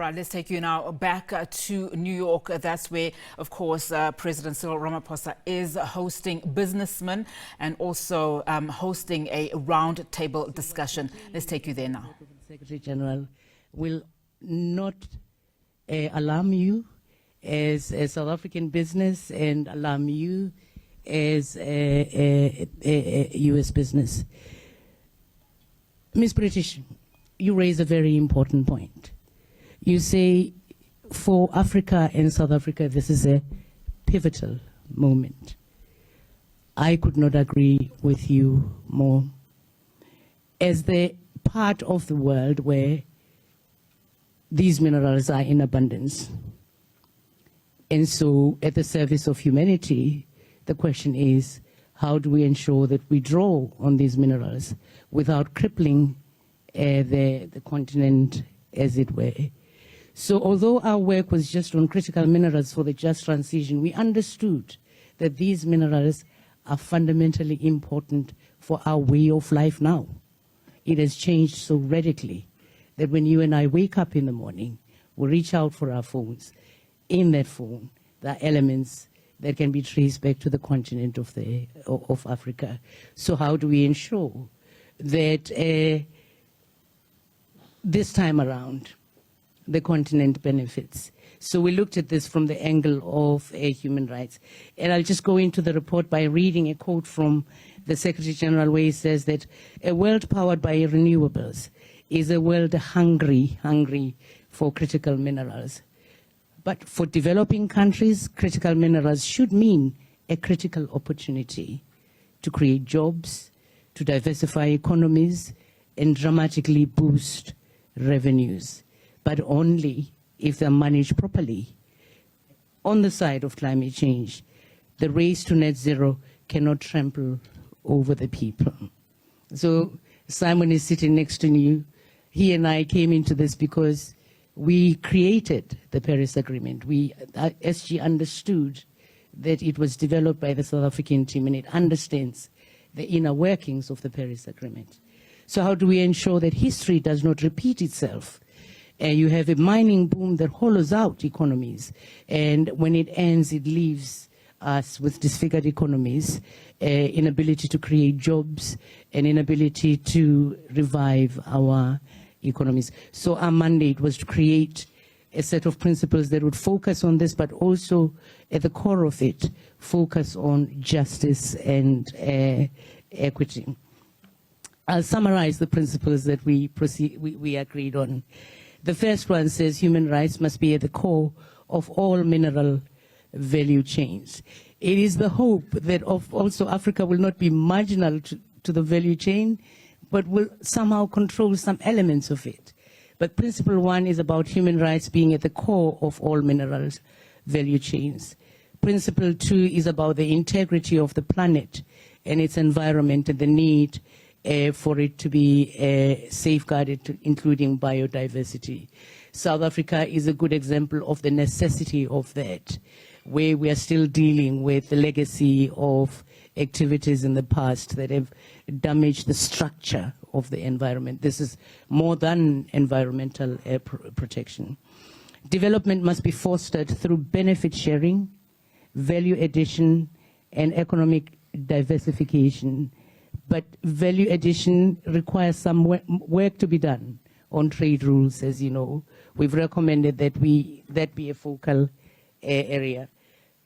right, let's take you now back to New York. That's where, of course, President Cyril Ramaphosa is hosting businessmen and also hosting a roundtable discussion. Let's take you there now. Secretary General will not alarm you as a South African business and alarm you as a U.S. business. Ms. British, you raise a very important point. You say for Africa and South Africa, this is a pivotal moment. I could not agree with you more. As the part of the world where these minerals are in abundance, and so at the service of humanity, the question is, how do we ensure that we draw on these minerals without crippling the continent, as it were? So although our work was just on critical minerals for the just transition, we understood that these minerals are fundamentally important for our way of life now. It has changed so radically that when you and I wake up in the morning, we reach out for our phones. In that phone, there are elements that can be traced back to the continent of Africa. So how do we ensure that this time around, the continent benefits? So we looked at this from the angle of human rights. And I'll just go into the report by reading a quote from the Secretary General, where he says that a world powered by renewables is a world hungry for critical minerals. But for developing countries, critical minerals should mean a critical opportunity to create jobs, to diversify economies, and dramatically boost revenues, but only if they're managed properly. On the side of climate change, the race to net zero cannot trample over the people. So Simon is sitting next to you. He and I came into this because we created the Paris Agreement. SG understood that it was developed by the South African team, and it understands the inner workings of the Paris Agreement. So how do we ensure that history does not repeat itself? You have a mining boom that hollows out economies, and when it ends, it leaves us with disfigured economies, inability to create jobs, and inability to revive our economies. So our mandate was to create a set of principles that would focus on this, but also at the core of it, focus on justice and equity. I'll summarize the principles that we agreed on. The first one says human rights must be at the core of all mineral value chains. It is the hope that also Africa will not be marginal to the value chain, but will somehow control some elements of it. But principle one is about human rights being at the core of all minerals value chains. Principle two is about the integrity of the planet and its environment and the need for it to be safeguarded, including biodiversity. South Africa is a good example of the necessity of that, where we are still dealing with the legacy of activities in the past that have damaged the structure of the environment. This is more than environmental protection. Development must be fostered through benefit sharing, value addition, and economic diversification. But value addition requires some work to be done on trade rules, as you know. We've recommended that that be a focal area.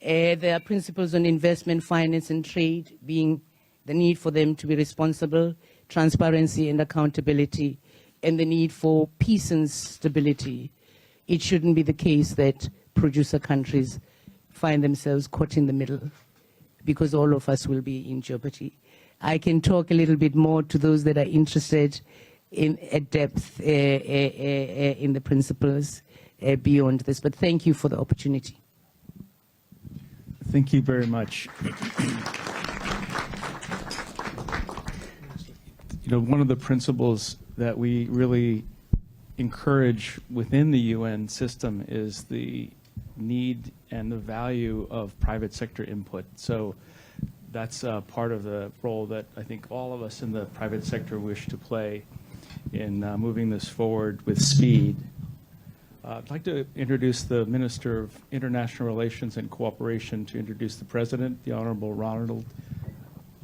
There are principles on investment, finance, and trade, being the need for them to be responsible, transparency and accountability, and the need for peace and stability. It shouldn't be the case that producer countries find themselves caught in the middle, because all of us will be in jeopardy. I can talk a little bit more to those that are interested in depth in the principles beyond this, but thank you for the opportunity. Thank you very much. You know, one of the principles that we really encourage within the UN system is the need and the value of private sector input. So that's part of the role that I think all of us in the private sector wish to play in moving this forward with speed. I'd like to introduce the Minister of International Relations and Cooperation to introduce the President, the Honorable Ronald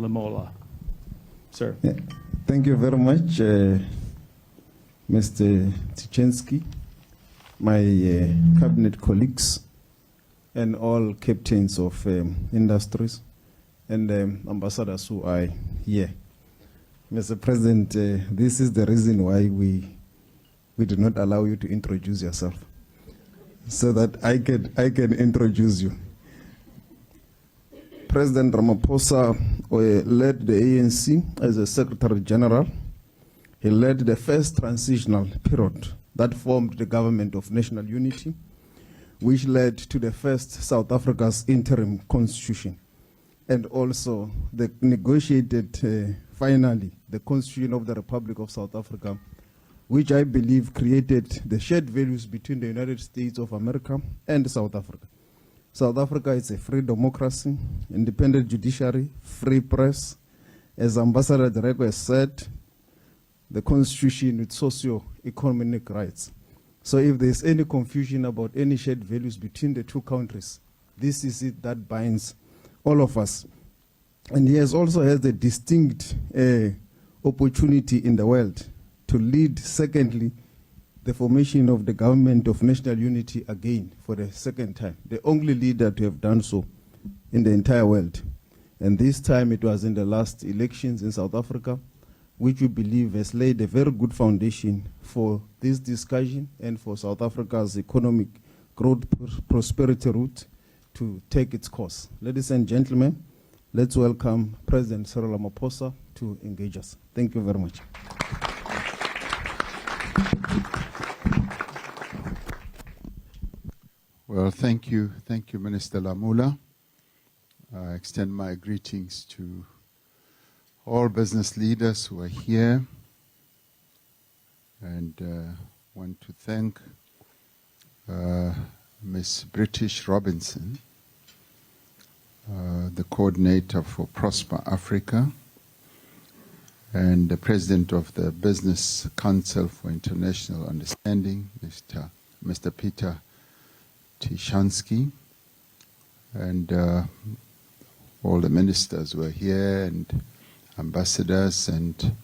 Lamola. Sir. Yeah. Thank you very much, Mr. Tchensky, my cabinet colleagues, and all captains of industries, and ambassadors who are here. Mr. President, this is the reason why we do not allow you to introduce yourself, so that I can introduce you. President Ramaphosa led the ANC as a Secretary General. He led the first transitional period that formed the Government of National Unity, which led to the first South Africa's interim constitution, and also the negotiated, finally, the Constitution of the Republic of South Africa, which I believe created the shared values between the United States of America and South Africa. South Africa is a free democracy, independent judiciary, free press. As Ambassador Dereko has said, the Constitution with socio-economic rights. So if there's any confusion about any shared values between the two countries, this is it that binds all of us. And he has also has the distinct opportunity in the world to lead, secondly, the formation of the Government of National Unity again for the second time, the only leader to have done so in the entire world. And this time it was in the last elections in South Africa, which we believe has laid a very good foundation for this discussion and for South Africa's economic growth prosperity route to take its course. Ladies and gentlemen, let's welcome President Cyril Ramaphosa to engage us. Thank you very much. Well, thank you, Minister Lamula. I extend my greetings to all business leaders who are here, and want to thank Ms. British Robinson, the coordinator for Prosper Africa, and the president of the Business Council for International Understanding, Mr. Peter Tishansky, and all the ministers who are here, and ambassadors, and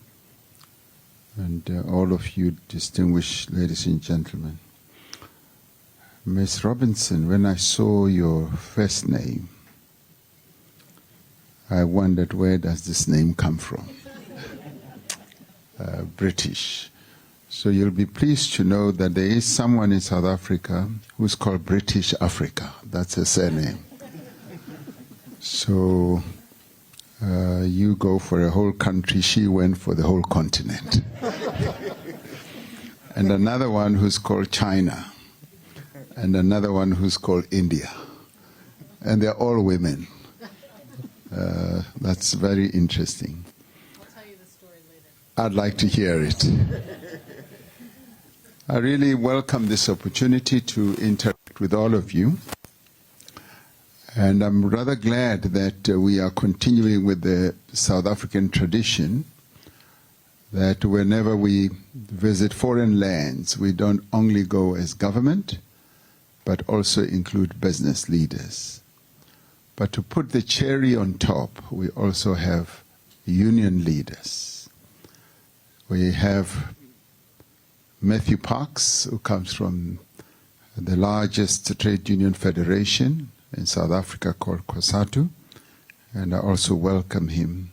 all of you distinguished ladies and gentlemen. Ms. Robinson, when I saw your first name, I wondered, where does this name come from? British. So you'll be pleased to know that there is someone in South Africa who's called British Africa. That's her surname. So you go for a whole country, she went for the whole continent. And another one who's called China, and another one who's called India. And they're all women. That's very interesting. I'll tell you the story later. I'd like to hear it. I really welcome this opportunity to interact with all of you. And I'm rather glad that we are continuing with the South African tradition that whenever we visit foreign lands, we don't only go as government, but also include business leaders. But to put the cherry on top, we also have union leaders. We have Matthew Parks, who comes from the largest trade union federation in South Africa called COSATU, and I also welcome him.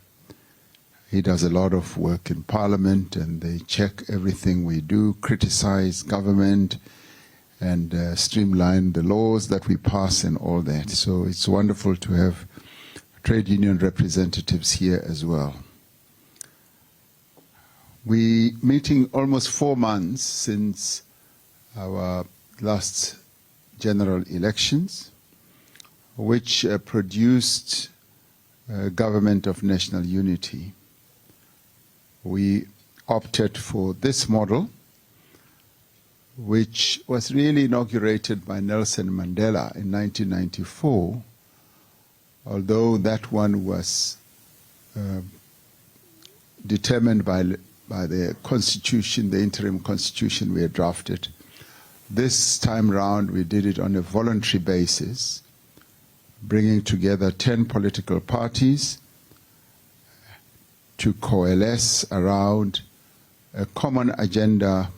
He does a lot of work in Parliament, and they check everything we do, criticize government, and streamline the laws that we pass and all that. So it's wonderful to have trade union representatives here as well. We meeting almost 4 months since our last general elections, which produced a government of national unity. We opted for this model, which was really inaugurated by Nelson Mandela in 1994, although that one was determined by the constitution, the interim constitution we had drafted. This time round, we did it on a voluntary basis, bringing together 10 political parties to coalesce around a common agenda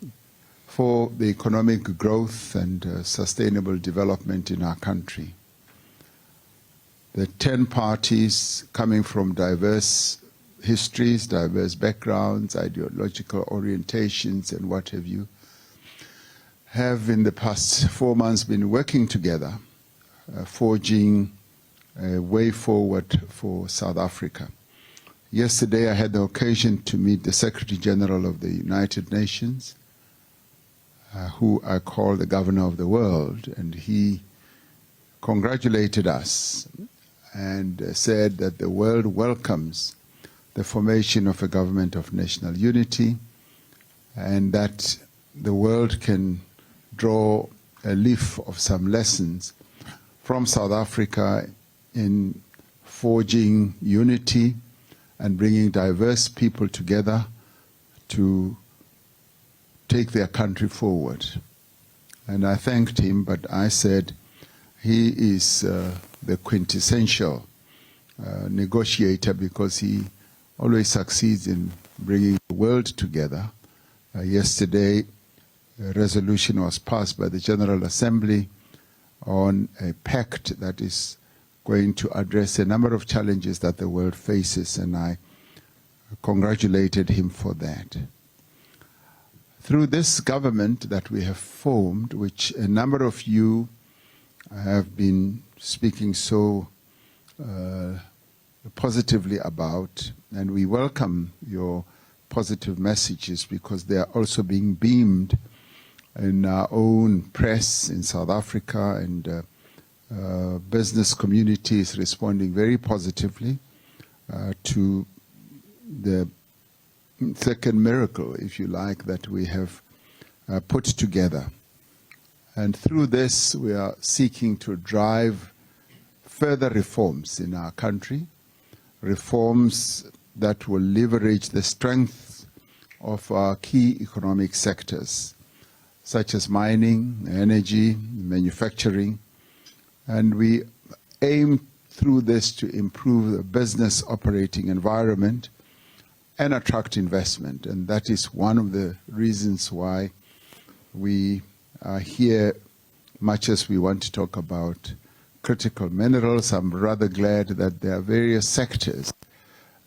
for the economic growth and sustainable development in our country. The 10 parties coming from diverse histories, diverse backgrounds, ideological orientations, and what have you, have in the past 4 months been working together, forging a way forward for South Africa. Yesterday I had the occasion to meet the Secretary General of the United Nations, who I call the governor of the world, and he congratulated us and said that the world welcomes the formation of a government of national unity, and that the world can draw a leaf of some lessons from South Africa in forging unity and bringing diverse people together to take their country forward. And I thanked him, but I said he is the quintessential negotiator, because he always succeeds in bringing the world together. Yesterday, a resolution was passed by the General Assembly on a pact that is going to address a number of challenges that the world faces, and I congratulated him for that. Through this government that we have formed, which a number of you have been speaking so positively about, and we welcome your positive messages because they are also being beamed in our own press in South Africa, and business community is responding very positively to the second miracle, if you like, that we have put together. And through this, we are seeking to drive further reforms in our country, reforms that will leverage the strength of our key economic sectors, such as mining, energy, manufacturing. And we aim through this to improve the business operating environment and attract investment. And that is one of the reasons why we are here, much as we want to talk about critical minerals. I'm rather glad that there are various sectors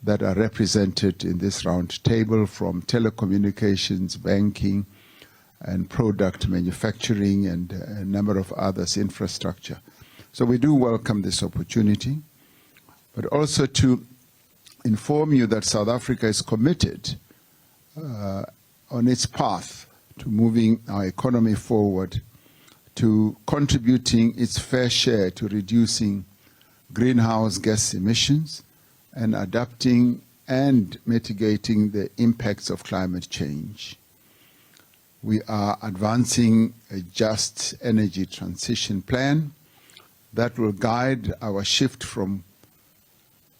that are represented in this round table, from telecommunications, banking, and product manufacturing, and a number of others, infrastructure. So we do welcome this opportunity, but also to inform you that South Africa is committed on its path to moving our economy forward, to contributing its fair share to reducing greenhouse gas emissions and adapting and mitigating the impacts of climate change. We are advancing a just energy transition plan that will guide our shift from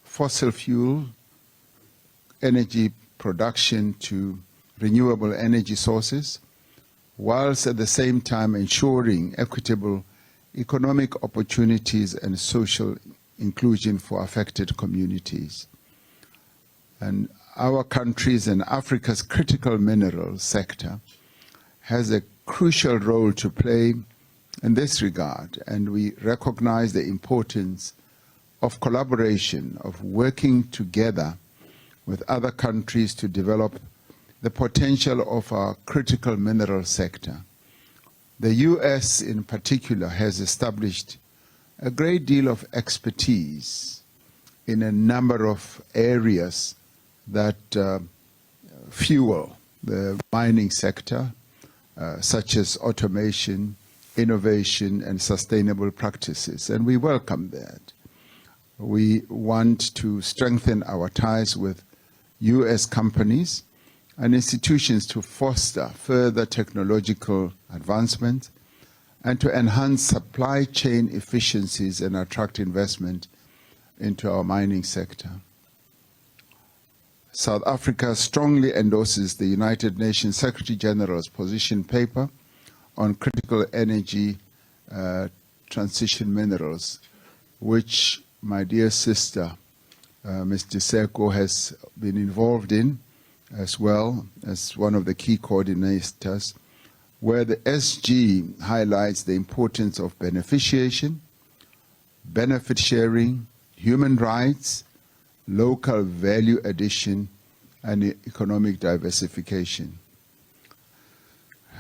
fossil fuel energy production to renewable energy sources, whilst at the same time ensuring equitable economic opportunities and social inclusion for affected communities. And our country's and Africa's critical mineral sector has a crucial role to play in this regard, and we recognize the importance of collaboration, of working together with other countries to develop the potential of our critical mineral sector. The US in particular has established a great deal of expertise in a number of areas that fuel the mining sector, such as automation, innovation, and sustainable practices, and we welcome that. We want to strengthen our ties with US companies and institutions to foster further technological advancement and to enhance supply chain efficiencies and attract investment into our mining sector. South Africa strongly endorses the United Nations Secretary General's position paper on critical energy transition minerals, which my dear sister, Ms. Diseko, has been involved in as well as one of the key coordinators, where the SG highlights the importance of beneficiation, benefit sharing, human rights, local value addition, and economic diversification.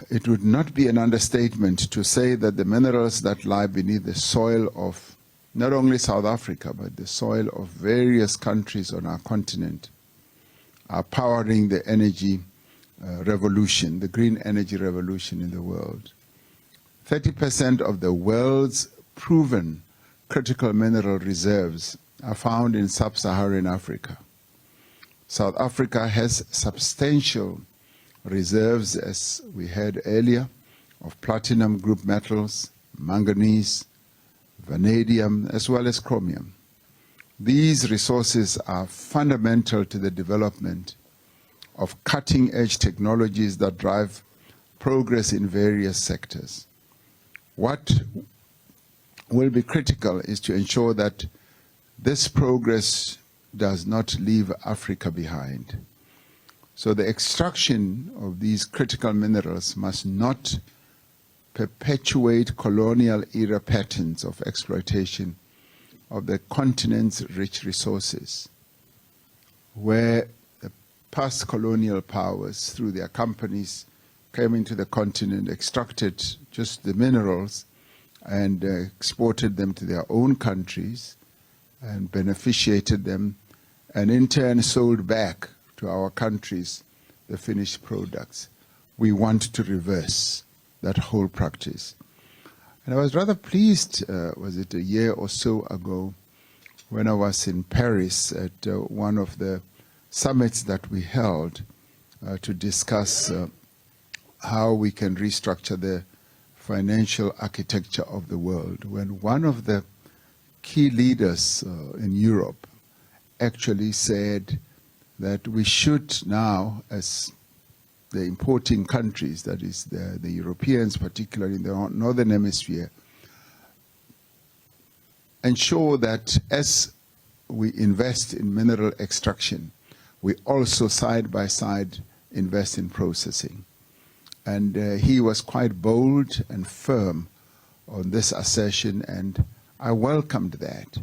It would not be an understatement to say that the minerals that lie beneath the soil of not only South Africa, but the soil of various countries on our continent are powering the energy revolution, the green energy revolution in the world. 30% of the world's proven critical mineral reserves are found in sub-Saharan Africa. South Africa has substantial reserves, as we heard earlier, of platinum group metals, manganese, vanadium, as well as chromium. These resources are fundamental to the development of cutting-edge technologies that drive progress in various sectors. What will be critical is to ensure that this progress does not leave Africa behind. So the extraction of these critical minerals must not perpetuate colonial era patterns of exploitation of the continent's rich resources, where the past colonial powers, through their companies, came into the continent, extracted just the minerals, and exported them to their own countries, and beneficiated them, and in turn sold back to our countries the finished products. We want to reverse that whole practice. And I was rather pleased, was it a year or so ago, when I was in Paris at one of the summits that we held to discuss how we can restructure the financial architecture of the world, when one of the key leaders in Europe actually said that we should now, as the importing countries, that is the Europeans, particularly in the Northern Hemisphere, ensure that as we invest in mineral extraction, we also side by side invest in processing. And he was quite bold and firm on this assertion, and I welcomed that.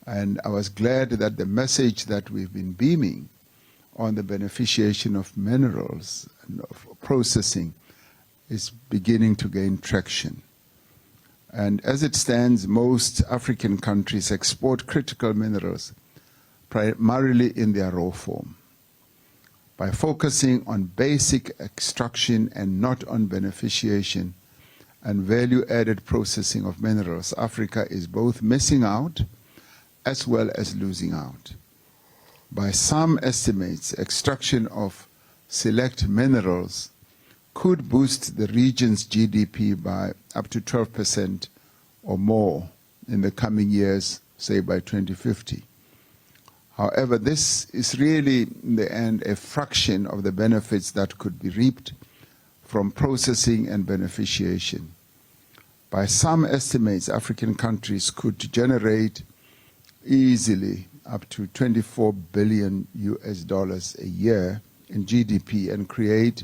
And I was glad that the message that we've been beaming on the beneficiation of minerals and of processing is beginning to gain traction. And as it stands, most African countries export critical minerals primarily in their raw form. By focusing on basic extraction and not on beneficiation and value-added processing of minerals, Africa is both missing out as well as losing out. By some estimates, extraction of select minerals could boost the region's GDP by up to 12% or more in the coming years, say by 2050. However, this is really, in the end, a fraction of the benefits that could be reaped from processing and beneficiation. By some estimates, African countries could generate easily up to $24 billion a year in GDP and create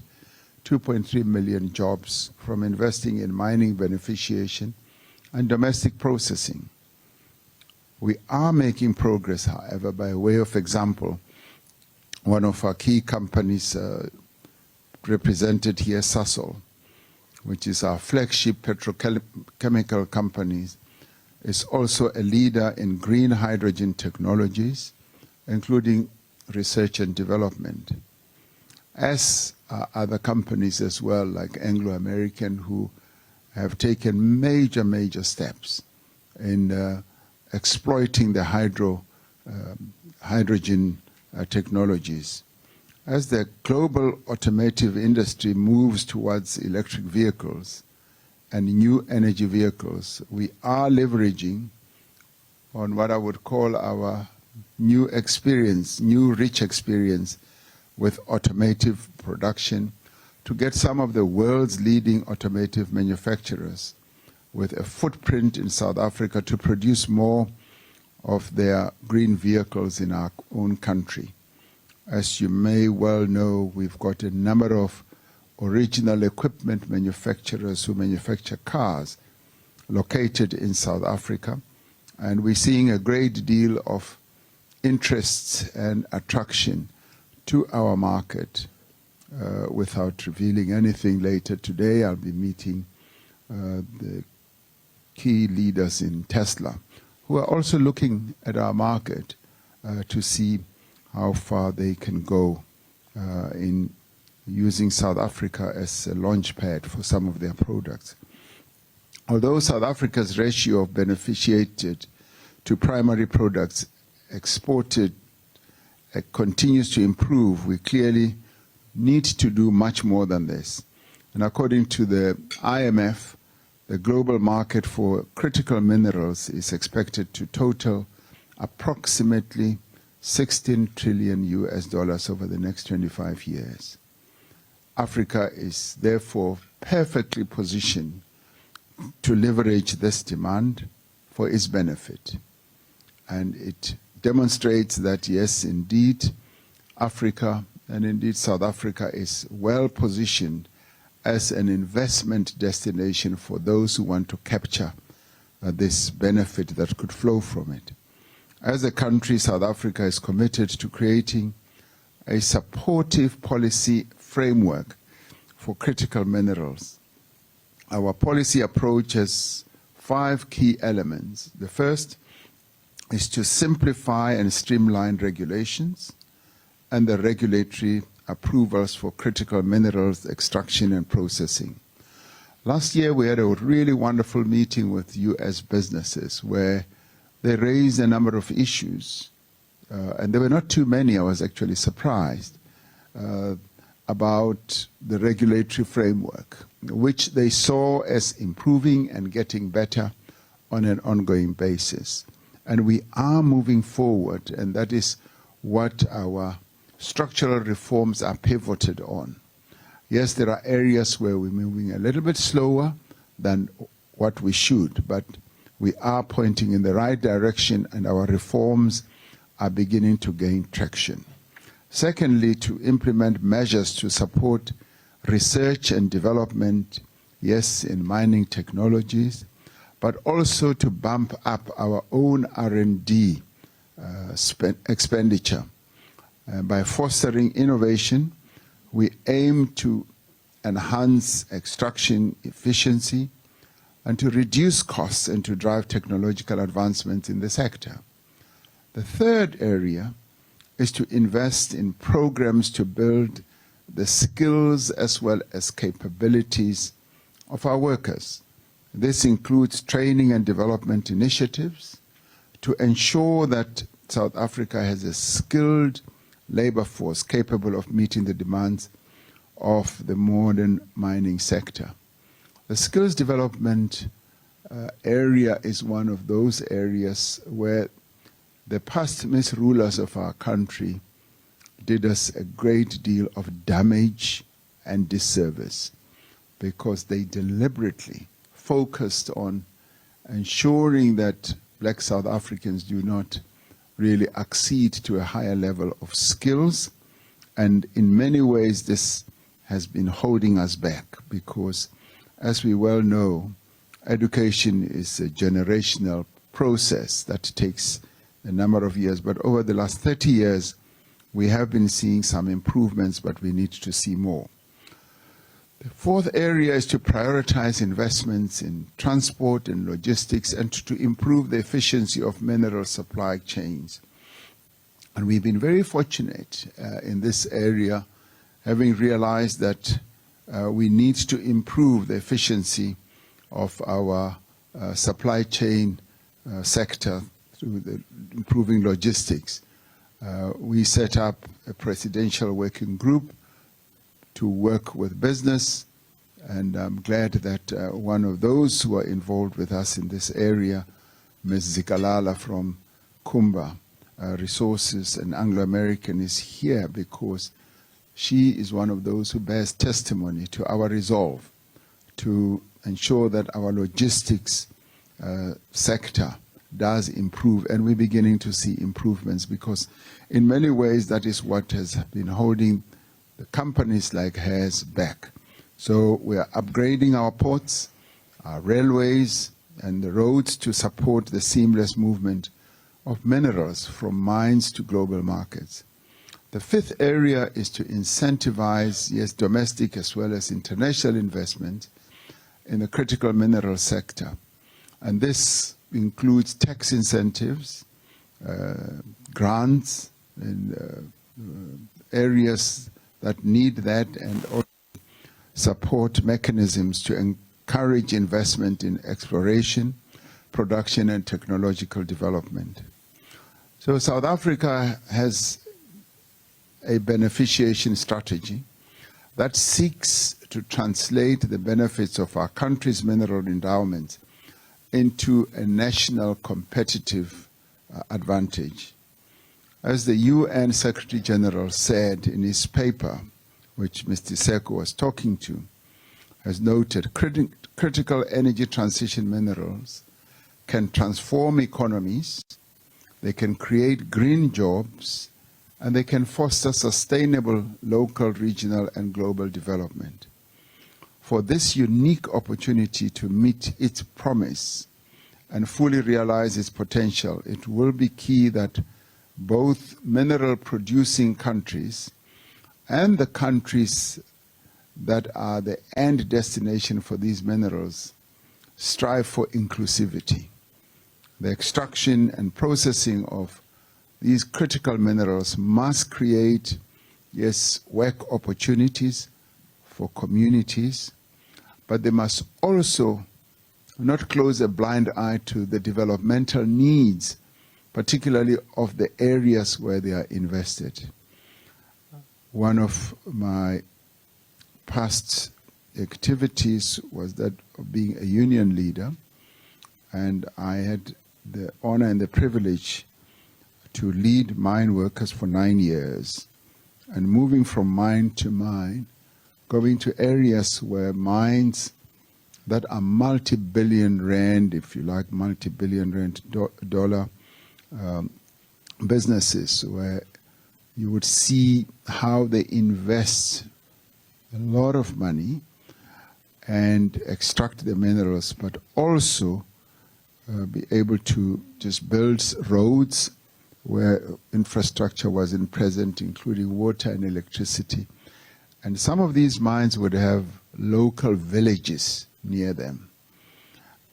2.3 million jobs from investing in mining beneficiation and domestic processing. We are making progress, however. By way of example, one of our key companies represented here, Sasol, which is our flagship petrochemical company, is also a leader in green hydrogen technologies, including research and development, as are other companies as well, like Anglo American, who have taken major steps in exploiting the hydrogen technologies. As the global automotive industry moves towards electric vehicles and new energy vehicles, we are leveraging on what I would call our new experience, new rich experience with automotive production to get some of the world's leading automotive manufacturers with a footprint in South Africa to produce more of their green vehicles in our own country. As you may well know, we've got a number of original equipment manufacturers who manufacture cars located in South Africa, and we're seeing a great deal of interest and attraction to our market. Without revealing anything later today, I'll be meeting the key leaders in Tesla, who are also looking at our market to see how far they can go in using South Africa as a launch pad for some of their products. Although South Africa's ratio of beneficiated to primary products exported continues to improve, we clearly need to do much more than this. And according to the IMF, the global market for critical minerals is expected to total approximately $16 trillion over the next 25 years. Africa is therefore perfectly positioned to leverage this demand for its benefit. And it demonstrates that, yes, indeed, Africa and indeed South Africa is well positioned as an investment destination for those who want to capture this benefit that could flow from it. As a country, South Africa is committed to creating a supportive policy framework for critical minerals. Our policy approach has 5 key elements. The first is to simplify and streamline regulations and the regulatory approvals for critical minerals extraction and processing. Last year, we had a really wonderful meeting with U.S. businesses where they raised a number of issues, and there were not too many. I was actually surprised about the regulatory framework, which they saw as improving and getting better on an ongoing basis. And we are moving forward, and that is what our structural reforms are pivoted on. Yes, there are areas where we're moving a little bit slower than what we should, but we are pointing in the right direction, and our reforms are beginning to gain traction. Secondly, to implement measures to support research and development, yes, in mining technologies, but also to bump up our own R&D expenditure. By fostering innovation, we aim to enhance extraction efficiency and to reduce costs and to drive technological advancements in the sector. The third area is to invest in programs to build the skills as well as capabilities of our workers. This includes training and development initiatives to ensure that South Africa has a skilled labor force capable of meeting the demands of the modern mining sector. The skills development area is one of those areas where the past misrulers of our country did us a great deal of damage and disservice because they deliberately focused on ensuring that black South Africans do not really accede to a higher level of skills. And in many ways, this has been holding us back because, as we well know, education is a generational process that takes a number of years. But over the last 30 years, we have been seeing some improvements, but we need to see more. The fourth area is to prioritize investments in transport and logistics and to improve the efficiency of mineral supply chains. And we've been very fortunate in this area, having realized that we need to improve the efficiency of our supply chain sector through the improving logistics. We set up a presidential working group to work with business, and I'm glad that one of those who are involved with us in this area, Ms. Zikalala from Kumba Resources and Anglo-American, is here because she is one of those who bears testimony to our resolve to ensure that our logistics sector does improve, and we're beginning to see improvements, because in many ways that is what has been holding the companies like hers back. So we are upgrading our ports, our railways, and the roads to support the seamless movement of minerals from mines to global markets. The fifth area is to incentivize, yes, domestic as well as international investment in the critical mineral sector. And this includes tax incentives, grants, and areas that need that, and also support mechanisms to encourage investment in exploration, production, and technological development. So South Africa has a beneficiation strategy that seeks to translate the benefits of our country's mineral endowments into a national competitive advantage. As the UN Secretary General said in his paper, which Mr. Seko was talking to, has noted, critical energy transition minerals can transform economies, they can create green jobs, and they can foster sustainable local, regional, and global development. For this unique opportunity to meet its promise and fully realize its potential, it will be key that both mineral-producing countries and the countries that are the end destination for these minerals strive for inclusivity. The extraction and processing of these critical minerals must create, yes, work opportunities for communities, but they must also not close a blind eye to the developmental needs, particularly of the areas where they are invested. One of my past activities was that of being a union leader, and I had the honor and the privilege to lead mine workers for 9 years, and moving from mine to mine, going to areas where mines that are multi-billion rand, if you like, multi-billion rand dollar businesses, where you would see how they invest a lot of money and extract the minerals, but also be able to just build roads where infrastructure wasn't present, including water and electricity. And some of these mines would have local villages near them.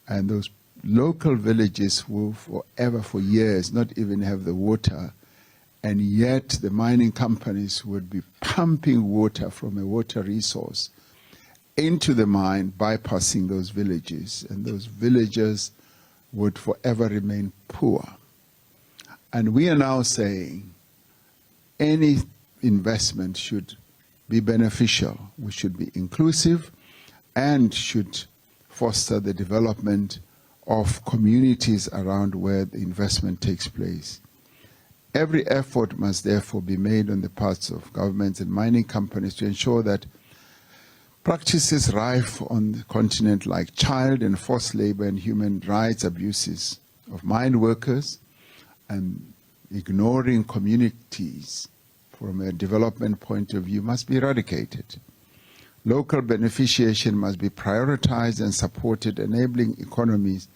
And those local villages will forever, for years, not even have the water. And yet the mining companies would be pumping water from a water resource into the mine, bypassing those villages. And those villagers would forever remain poor. And we are now saying any investment should be beneficial. We should be inclusive and should foster the development of communities around where the investment takes place. Every effort must therefore be made on the parts of governments and mining companies to ensure that practices rife on the continent like child and forced labor and human rights abuses of mine workers and ignoring communities from a development point of view must be eradicated. Local beneficiation must be prioritized and supported, enabling economies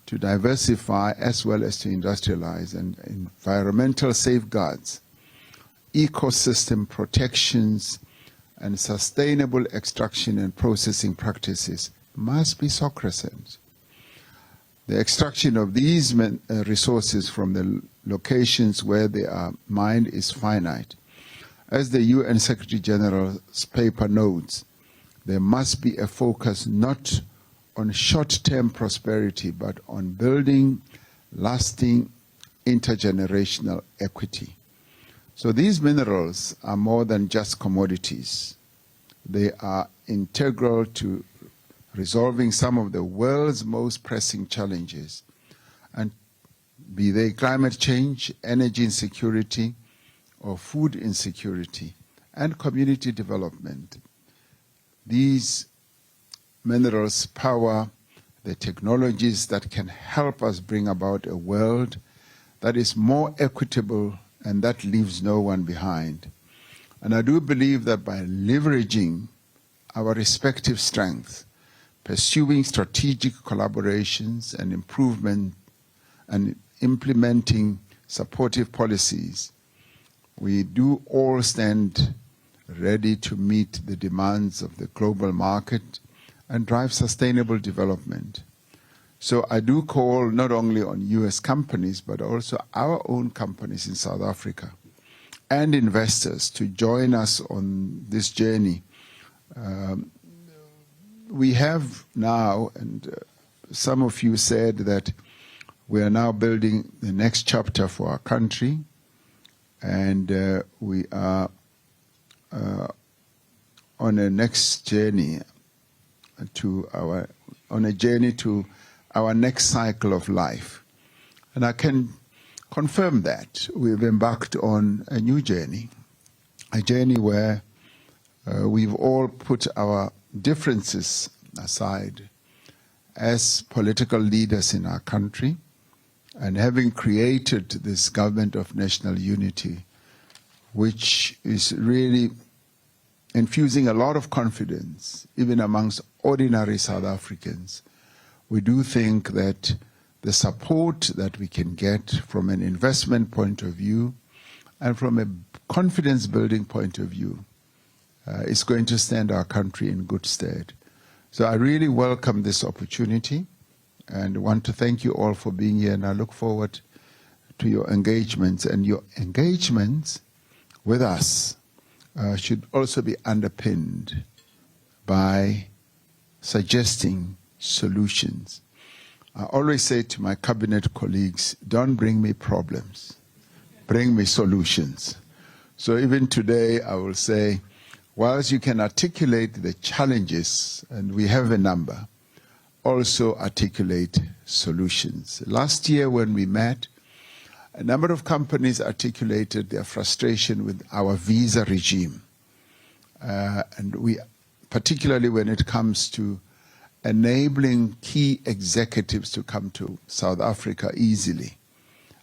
to diversify as well as to industrialize, and environmental safeguards, ecosystem protections, and sustainable extraction and processing practices must be sacrosanct. The extraction of these resources from the locations where they are mined is finite. As the UN Secretary General's paper notes, there must be a focus not on short-term prosperity, but on building lasting intergenerational equity. So these minerals are more than just commodities. They are integral to resolving some of the world's most pressing challenges, and be they climate change, energy insecurity, or food insecurity. and community development. These minerals power the technologies that can help us bring about a world that is more equitable and that leaves no one behind. And I do believe that by leveraging our respective strengths, pursuing strategic collaborations and improvement and implementing supportive policies, we do all stand ready to meet the demands of the global market and drive sustainable development. So I do call not only on US companies, but also our own companies in South Africa and investors to join us on this journey. We have now, and some of you said that we are now building the next chapter for our country, and we are on a next journey to our next cycle of life. And I can confirm that we've embarked on a new journey, a journey where we've all put our differences aside as political leaders in our country, and having created this government of national unity, which is really infusing a lot of confidence, even amongst ordinary South Africans. We do think that the support that we can get from an investment point of view and from a confidence-building point of view is going to stand our country in good stead. So I really welcome this opportunity and want to thank you all for being here, and I look forward to your engagements. And your engagements with us should also be underpinned by suggesting solutions. I always say to my cabinet colleagues, don't bring me problems, bring me solutions. So even today I will say, whilst you can articulate the challenges, and we have a number, also articulate solutions. Last year when we met, a number of companies articulated their frustration with our visa regime. And we, particularly when it comes to enabling key executives to come to South Africa easily.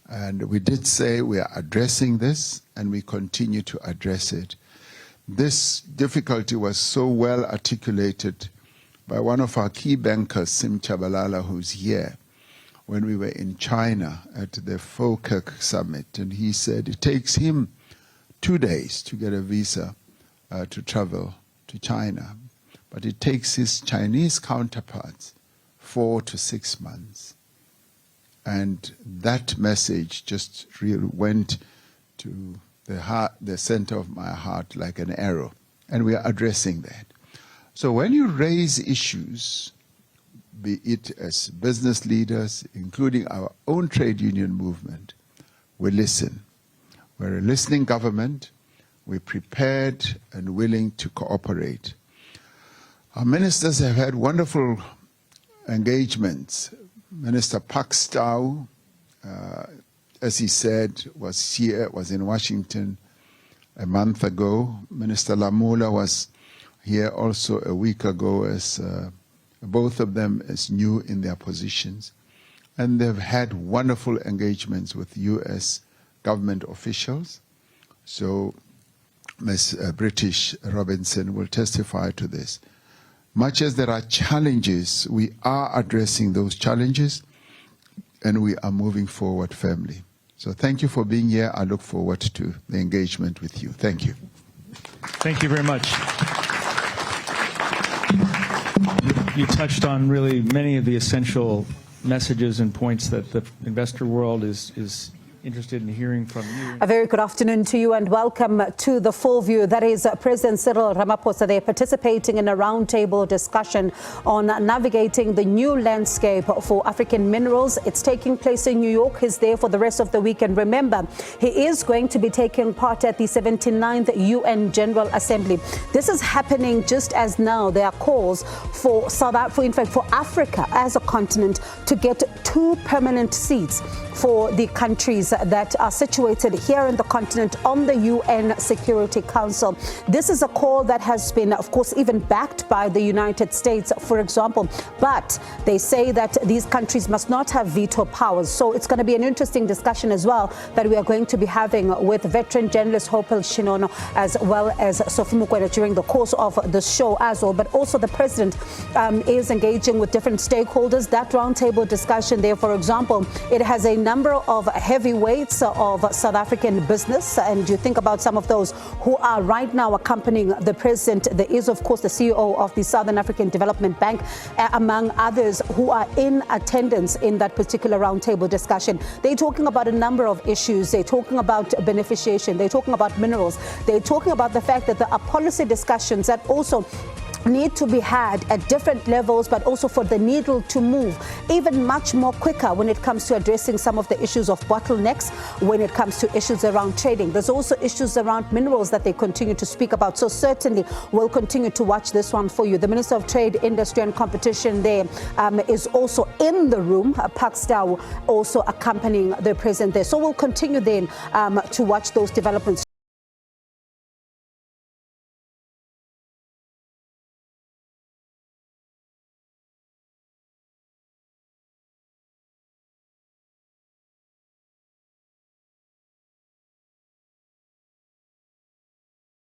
And we did say we are addressing this, and we continue to address it. This difficulty was so well articulated by one of our key bankers, Sim Chabalala, who's here, when we were in China at the FOCAC summit. And he said it takes him 2 days to get a visa to travel to China, but it takes his Chinese counterparts 4 to 6 months. And that message just really went to the heart, the center of my heart, like an arrow. And we are addressing that. So when you raise issues, be it as business leaders, including our own trade union movement, we listen. We're a listening government. We're prepared and willing to cooperate. Our ministers have had wonderful engagements. Minister Pak Stau, as he said, was here, was in Washington a month ago. Minister Lamula was here also a week ago, as both of them as new in their positions. And they've had wonderful engagements with U.S. government officials. So Ms. British Robinson will testify to this. Much as there are challenges, we are addressing those challenges, and we are moving forward firmly. So thank you for being here. I look forward to the engagement with you. Thank you. Thank you very much. You touched on really many of the essential messages and points that the investor world is interested in hearing from you. A very good afternoon to you and welcome to The Full View. That is President Cyril Ramaphosa. They're participating in a roundtable discussion on navigating the new landscape for African minerals. It's taking place in New York. He's there for the rest of the week. And remember, he is going to be taking part at the 79th UN General Assembly. This is happening just as now there are calls for South Africa, in fact, for Africa as a continent to get 2 permanent seats for the countries countries that are situated here in the continent on the UN Security Council. This is a call that has been, of course, even backed by the United States, for example, but they say that these countries must not have veto powers. So it's going to be an interesting discussion as well that we are going to be having with veteran journalist Hopel Shinono as well as Sophie Mukwege during the course of the show as well. But also the president is engaging with different stakeholders. That roundtable discussion there, for example, it has a number of heavyweights of South African business, and you think about some of those who are right now accompanying the president. There is, of course, the CEO of the Southern African Development Bank, among others, who are in attendance in that particular roundtable discussion. They're talking about a number of issues. They're talking about beneficiation. They're talking about minerals. They're talking about the fact that there are policy discussions that also need to be had at different levels, but also for the needle to move even much more quicker when it comes to addressing some of the issues of bottlenecks, when it comes to issues around trading. There's also issues around minerals that they continue to speak about. So certainly we'll continue to watch this one for you. The Minister of Trade, Industry and Competition there is also in the room, Pakstow also accompanying the president there. So we'll continue then to watch those developments.